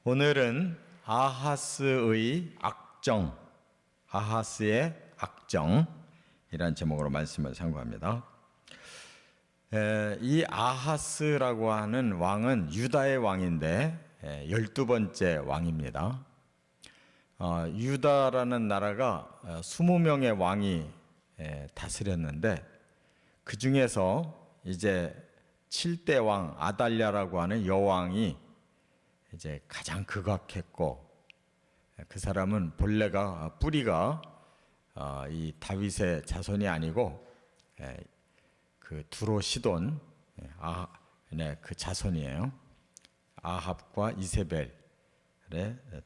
오늘은 아하스의 악정, 아하스의 악정이란 제목으로 말씀을 상고합니다. 이 아하스라고 하는 왕은 유다의 왕인데 12번째 왕입니다. 유다라는 나라가 20명의 왕이 다스렸는데 그 중에서 이제 7대 왕 아달랴라고 하는 여왕이 이제 가장 극악했고, 그 사람은 본래가 뿌리가 이 다윗의 자손이 아니고 그 두로 시돈 그 자손이에요. 아합과 이세벨의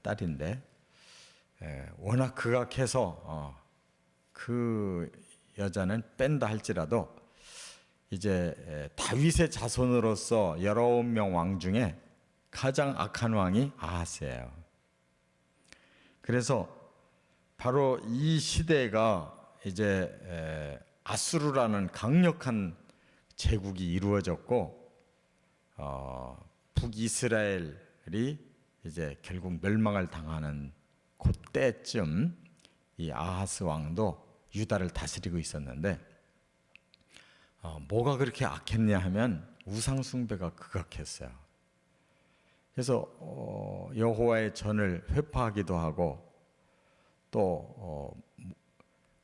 딸인데 워낙 극악해서 그 여자는 뺀다 할지라도 이제 다윗의 자손으로서 19명 왕 중에 가장 악한 왕이 아하스예요. 그래서 바로 이 시대가 이제 아수르라는 강력한 제국이 이루어졌고, 북이스라엘이 이제 결국 멸망을 당하는 그때쯤 이 아하스 왕도 유다를 다스리고 있었는데, 뭐가 그렇게 악했냐 하면 우상 숭배가 극악했어요. 그래서 여호와의 전을 회파하기도 하고, 또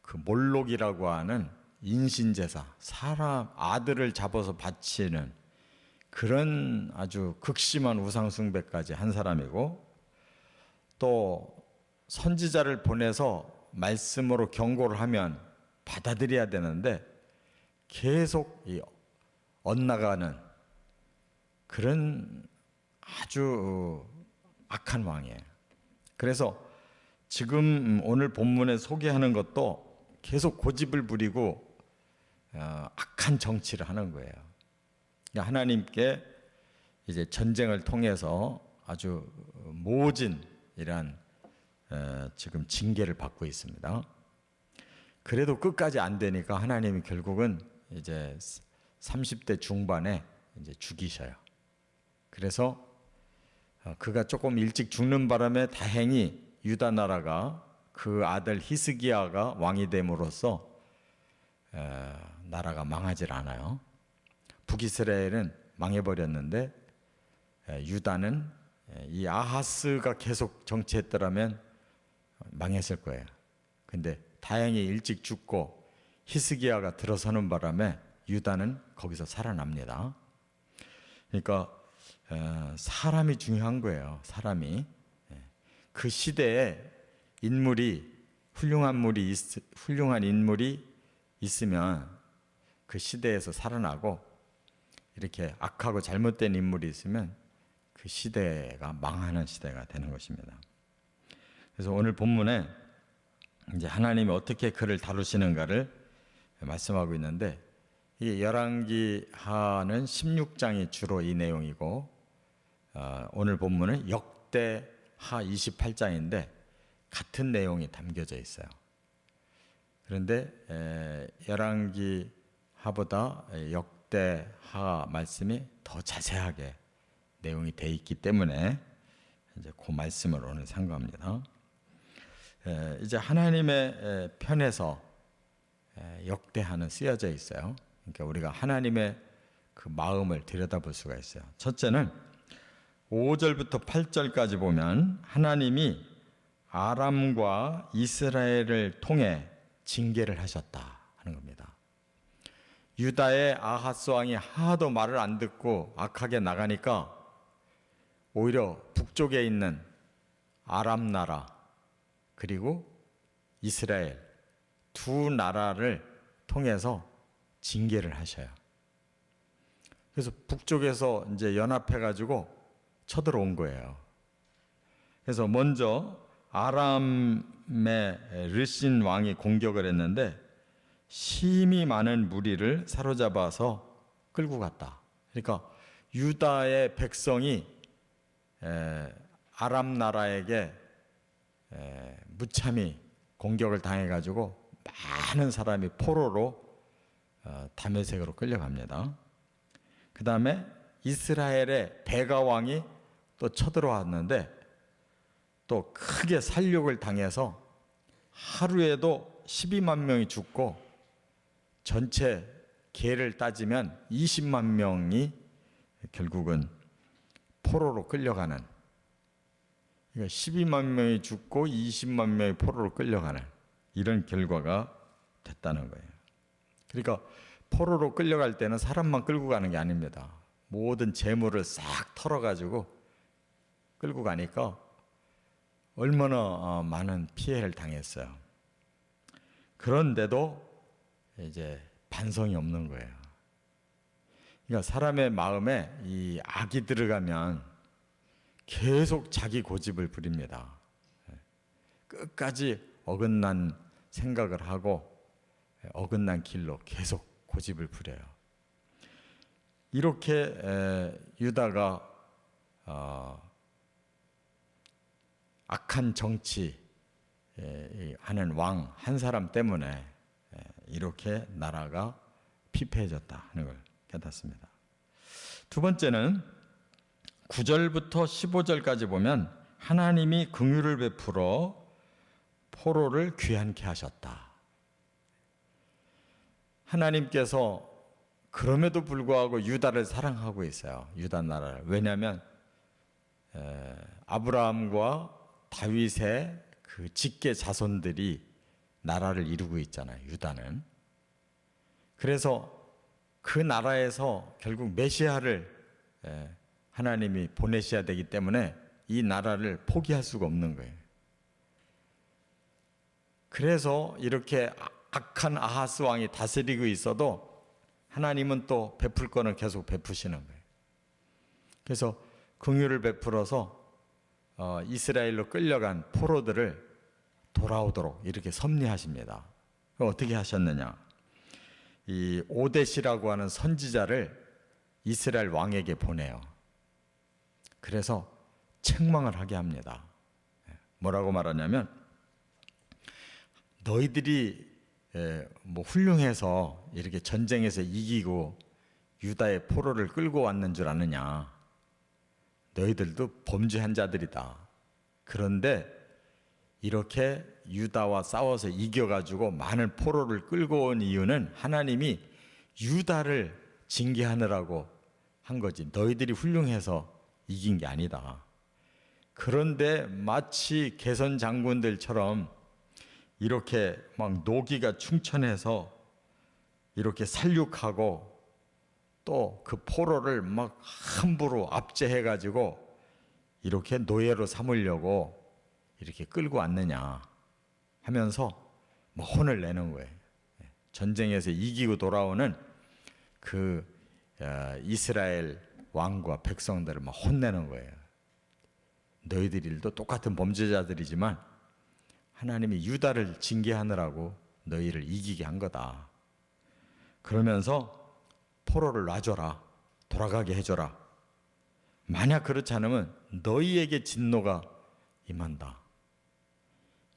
그 몰록이라고 하는 인신제사, 사람 아들을 잡아서 바치는 그런 아주 극심한 우상 숭배까지 한 사람이고, 또 선지자를 보내서 말씀으로 경고를 하면 받아들여야 되는데 계속 엇나가는 그런 아주 악한 왕이에요. 그래서 지금 오늘 본문에 소개하는 것도 계속 고집을 부리고 악한 정치를 하는 거예요. 그러니까 하나님께 이제 전쟁을 통해서 아주 모진이란 지금 징계를 받고 있습니다. 그래도 끝까지 안 되니까 하나님이 결국은 이제 30대 중반에 이제 죽이셔요. 그래서 그가 조금 일찍 죽는 바람에 다행히 유다 나라가 그 아들 히스기야가 왕이 됨으로써 나라가 망하질 않아요. 북이스라엘은 망해버렸는데 유다는 이 아하스가 계속 정치했더라면 망했을 거예요. 근데 다행히 일찍 죽고 히스기야가 들어서는 바람에 유다는 거기서 살아납니다. 그러니까 사람이 중요한 거예요. 사람이. 그 시대에 훌륭한 인물이 있으면 그 시대에서 살아나고, 이렇게 악하고 잘못된 인물이 있으면 그 시대가 망하는 시대가 되는 것입니다. 그래서 오늘 본문에 이제 하나님이 어떻게 그를 다루시는가를 말씀하고 있는데, 이 열왕기하는 16장이 주로 이 내용이고, 오늘 본문은 역대하 28장인데 같은 내용이 담겨져 있어요. 그런데 열왕기하보다 역대하 말씀이 더 자세하게 내용이 돼 있기 때문에 이제 그 말씀을 오늘 상고합니다. 이제 하나님의 편에서 역대하는 쓰여져 있어요. 그러니까 우리가 하나님의 그 마음을 들여다볼 수가 있어요. 첫째는 5절부터 8절까지 보면 하나님이 아람과 이스라엘을 통해 징계를 하셨다 하는 겁니다. 유다의 아하스 왕이 하도 말을 안 듣고 악하게 나가니까 오히려 북쪽에 있는 아람 나라 그리고 이스라엘 두 나라를 통해서 징계를 하셔요. 그래서 북쪽에서 이제 연합해가지고 쳐들어온 거예요. 그래서 먼저 아람의 르신 왕이 공격을 했는데 심히 많은 무리를 사로잡아서 끌고 갔다. 그러니까 유다의 백성이 아람 나라에게 무참히 공격을 당해가지고 많은 사람이 포로로 다메섹으로 끌려갑니다. 그 다음에 이스라엘의 베가 왕이 또 쳐들어왔는데 또 크게 살육을 당해서 하루에도 12만 명이 죽고 전체 개를 따지면 20만 명이 결국은 포로로 끌려가는, 그러니까 12만 명이 죽고 20만 명이 포로로 끌려가는 이런 결과가 됐다는 거예요. 그러니까 포로로 끌려갈 때는 사람만 끌고 가는 게 아닙니다. 모든 재물을 싹 털어가지고 끌고 가니까 얼마나 많은 피해를 당했어요. 그런데도 이제 반성이 없는 거예요. 그러니까 사람의 마음에 이 악이 들어가면 계속 자기 고집을 부립니다. 끝까지 어긋난 생각을 하고 어긋난 길로 계속 고집을 부려요. 이렇게 유다가 악한 정치 하는 왕 한 사람 때문에 이렇게 나라가 피폐해졌다 하는 걸 깨닫습니다. 두 번째는 9절부터 15절까지 보면 하나님이 긍휼을 베풀어 포로를 귀환케 하셨다. 하나님께서 그럼에도 불구하고 유다를 사랑하고 있어요. 유다 나라를. 왜냐하면 아브라함과 다윗의 그 직계 자손들이 나라를 이루고 있잖아요. 유다는. 그래서 그 나라에서 결국 메시아를 하나님이 보내셔야 되기 때문에 이 나라를 포기할 수가 없는 거예요. 그래서 이렇게 악한 아하스 왕이 다스리고 있어도 하나님은 또 베풀 거는 계속 베푸시는 거예요. 그래서 긍휼을 베풀어서 이스라엘로 끌려간 포로들을 돌아오도록 이렇게 섭리하십니다. 어떻게 하셨느냐? 이 오뎃이라고 하는 선지자를 이스라엘 왕에게 보내요. 그래서 책망을 하게 합니다. 뭐라고 말하냐면 너희들이 훌륭해서 이렇게 전쟁에서 이기고 유다의 포로를 끌고 왔는 줄 아느냐? 너희들도 범죄한 자들이다. 그런데 이렇게 유다와 싸워서 이겨가지고 많은 포로를 끌고 온 이유는 하나님이 유다를 징계하느라고 한 거지. 너희들이 훌륭해서 이긴 게 아니다. 그런데 마치 개선 장군들처럼 이렇게 막 노기가 충천해서 이렇게 살육하고 또 그 포로를 막 함부로 압제해가지고 이렇게 노예로 삼으려고 이렇게 끌고 왔느냐 하면서 뭐 혼을 내는 거예요. 전쟁에서 이기고 돌아오는 그 이스라엘 왕과 백성들을 막 혼내는 거예요. 너희들도 똑같은 범죄자들이지만 하나님이 유다를 징계하느라고 너희를 이기게 한 거다. 그러면서 포로를 놔줘라. 돌아가게 해줘라. 만약 그렇지 않으면 너희에게 진노가 임한다.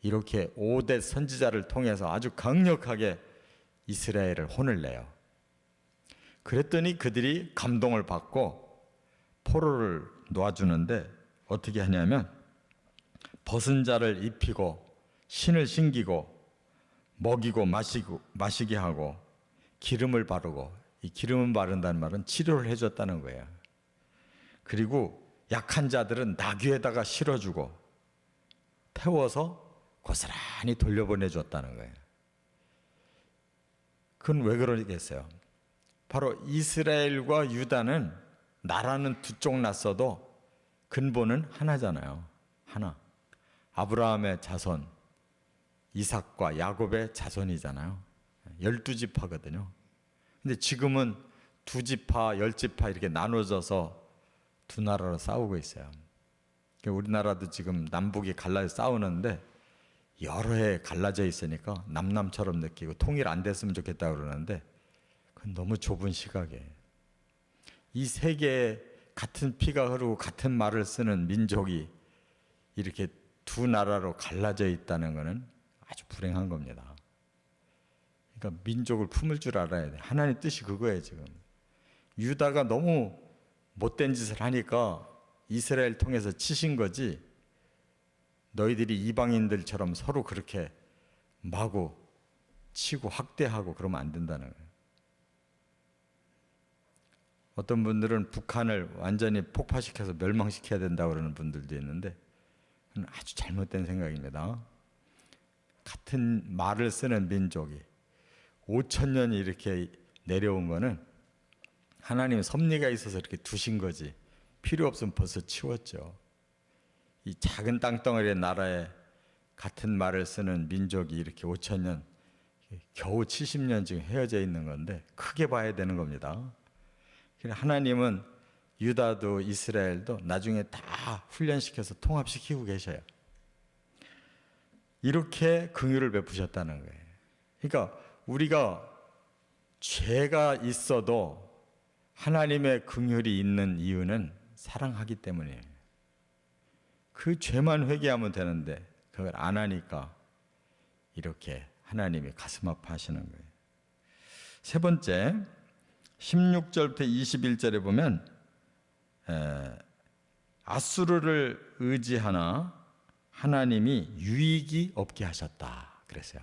이렇게 오뎃 선지자를 통해서 아주 강력하게 이스라엘을 혼을 내요. 그랬더니 그들이 감동을 받고 포로를 놓아주는데 어떻게 하냐면 벗은 자를 입히고 신을 신기고 먹이고 마시게 하고 기름을 바르고, 이 기름을 바른다는 말은 치료를 해줬다는 거예요. 그리고 약한 자들은 나귀에다가 실어주고 태워서 고스란히 돌려보내줬다는 거예요. 그건 왜 그러겠어요? 바로 이스라엘과 유다는 나라는 두 쪽 났어도 근본은 하나잖아요. 하나. 아브라함의 자손 이삭과 야곱의 자손이잖아요. 12지파거든요. 근데 지금은 2지파, 10지파 이렇게 나눠져서 두 나라로 싸우고 있어요. 우리나라도 지금 남북이 갈라져 싸우는데 여러 해 갈라져 있으니까 남남처럼 느끼고 통일 안 됐으면 좋겠다 그러는데 그건 너무 좁은 시각이에요. 이 세계에 같은 피가 흐르고 같은 말을 쓰는 민족이 이렇게 두 나라로 갈라져 있다는 것은 아주 불행한 겁니다. 그러니까 민족을 품을 줄 알아야 돼. 하나님 뜻이 그거예요. 지금 유다가 너무 못된 짓을 하니까 이스라엘 통해서 치신 거지, 너희들이 이방인들처럼 서로 그렇게 마구 치고 학대하고 그러면 안 된다는 거예요. 어떤 분들은 북한을 완전히 폭파시켜서 멸망시켜야 된다고 그러는 분들도 있는데 그건 아주 잘못된 생각입니다. 같은 말을 쓰는 민족이 5,000년이 이렇게 내려온 거는 하나님 섭리가 있어서 이렇게 두신 거지 필요 없으면 벌써 치웠죠. 이 작은 땅덩어리의 나라에 같은 말을 쓰는 민족이 이렇게 5,000년 겨우 70년 지금 헤어져 있는 건데 크게 봐야 되는 겁니다. 하나님은 유다도 이스라엘도 나중에 다 훈련시켜서 통합시키고 계셔요. 이렇게 긍휼을 베푸셨다는 거예요. 그러니까 우리가 죄가 있어도 하나님의 긍휼이 있는 이유는 사랑하기 때문이에요. 그 죄만 회개하면 되는데 그걸 안 하니까 이렇게 하나님이 가슴 아파하시는 거예요. 세 번째, 16절부터 21절에 보면 아수르를 의지하나 하나님이 유익이 없게 하셨다 그랬어요.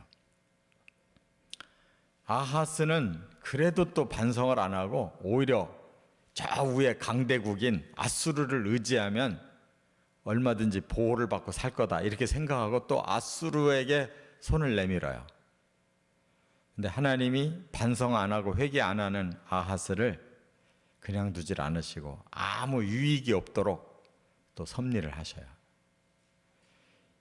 아하스는 그래도 또 반성을 안 하고 오히려 저 위에 강대국인 아수르를 의지하면 얼마든지 보호를 받고 살 거다 이렇게 생각하고 또 아수르에게 손을 내밀어요. 근데 하나님이 반성 안 하고 회개 안 하는 아하스를 그냥 두질 않으시고 아무 유익이 없도록 또 섭리를 하셔요.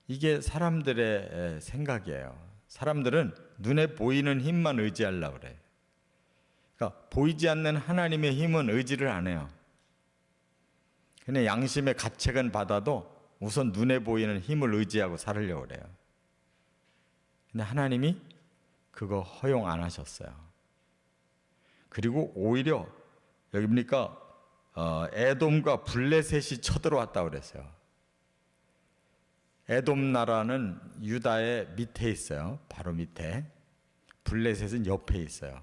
이게 사람들의 생각이에요. 사람들은 눈에 보이는 힘만 의지하려고 그래요. 그러니까 보이지 않는 하나님의 힘은 의지를 안 해요. 그냥 양심의 가책은 받아도 우선 눈에 보이는 힘을 의지하고 살으려고 그래요. 근데 하나님이 그거 허용 안 하셨어요. 그리고 오히려 여기 보니까 에돔과 블레셋이 쳐들어왔다고 그랬어요. 에돔 나라는 유다의 밑에 있어요. 바로 밑에. 블레셋은 옆에 있어요.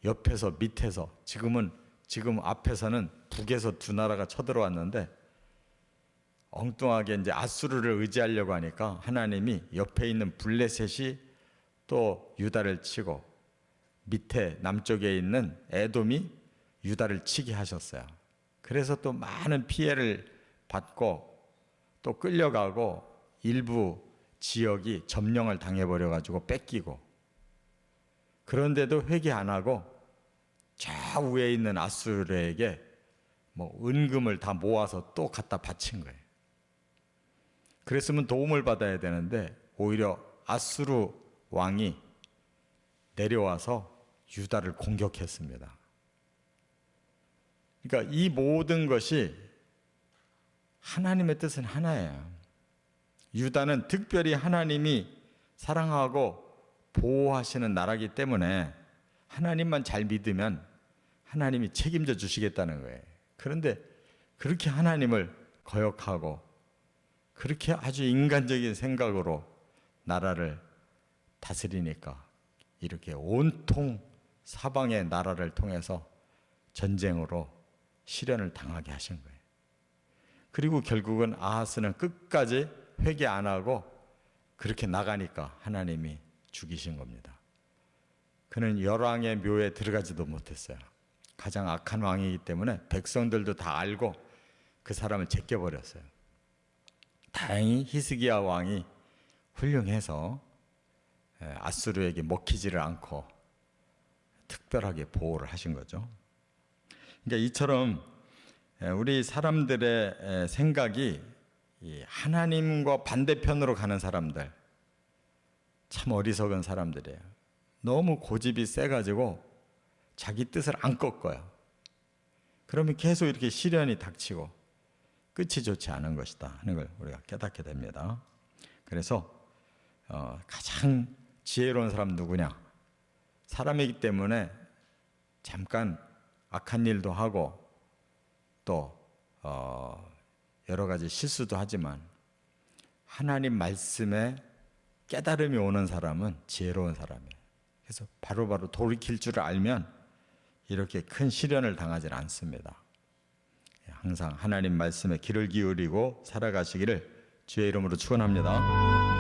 옆에서 밑에서 지금 앞에서는 북에서 두 나라가 쳐들어왔는데 엉뚱하게 이제 아수르를 의지하려고 하니까 하나님이 옆에 있는 블레셋이 또 유다를 치고 밑에 남쪽에 있는 에돔이 유다를 치게 하셨어요. 그래서 또 많은 피해를 받고 또 끌려가고 일부 지역이 점령을 당해버려 가지고 뺏기고 그런데도 회개 안 하고 저 위에 있는 아수르에게 은금을 다 모아서 또 갖다 바친 거예요. 그랬으면 도움을 받아야 되는데 오히려 아수르 왕이 내려와서 유다를 공격했습니다. 그러니까 이 모든 것이 하나님의 뜻은 하나예요. 유다는 특별히 하나님이 사랑하고 보호하시는 나라이기 때문에 하나님만 잘 믿으면 하나님이 책임져 주시겠다는 거예요. 그런데 그렇게 하나님을 거역하고 그렇게 아주 인간적인 생각으로 나라를 다스리니까 이렇게 온통 사방의 나라를 통해서 전쟁으로 시련을 당하게 하신 거예요. 그리고 결국은 아하스는 끝까지 회개 안 하고 그렇게 나가니까 하나님이 죽이신 겁니다. 그는 열왕의 묘에 들어가지도 못했어요. 가장 악한 왕이기 때문에 백성들도 다 알고 그 사람을 제껴버렸어요. 다행히 히스기야 왕이 훌륭해서 아수르에게 먹히지를 않고 특별하게 보호를 하신 거죠. 그러니까 이처럼 우리 사람들의 생각이 하나님과 반대편으로 가는 사람들 참 어리석은 사람들이에요. 너무 고집이 세가지고 자기 뜻을 안 꺾어요. 그러면 계속 이렇게 시련이 닥치고 끝이 좋지 않은 것이다 하는 걸 우리가 깨닫게 됩니다. 그래서 가장 지혜로운 사람 누구냐? 사람이기 때문에 잠깐 악한 일도 하고 또 여러 가지 실수도 하지만 하나님 말씀에 깨달음이 오는 사람은 지혜로운 사람이에요. 그래서 바로바로 돌이킬 줄을 알면 이렇게 큰 시련을 당하지 않습니다. 항상 하나님 말씀에 귀를 기울이고 살아가시기를 주의 이름으로 축원합니다.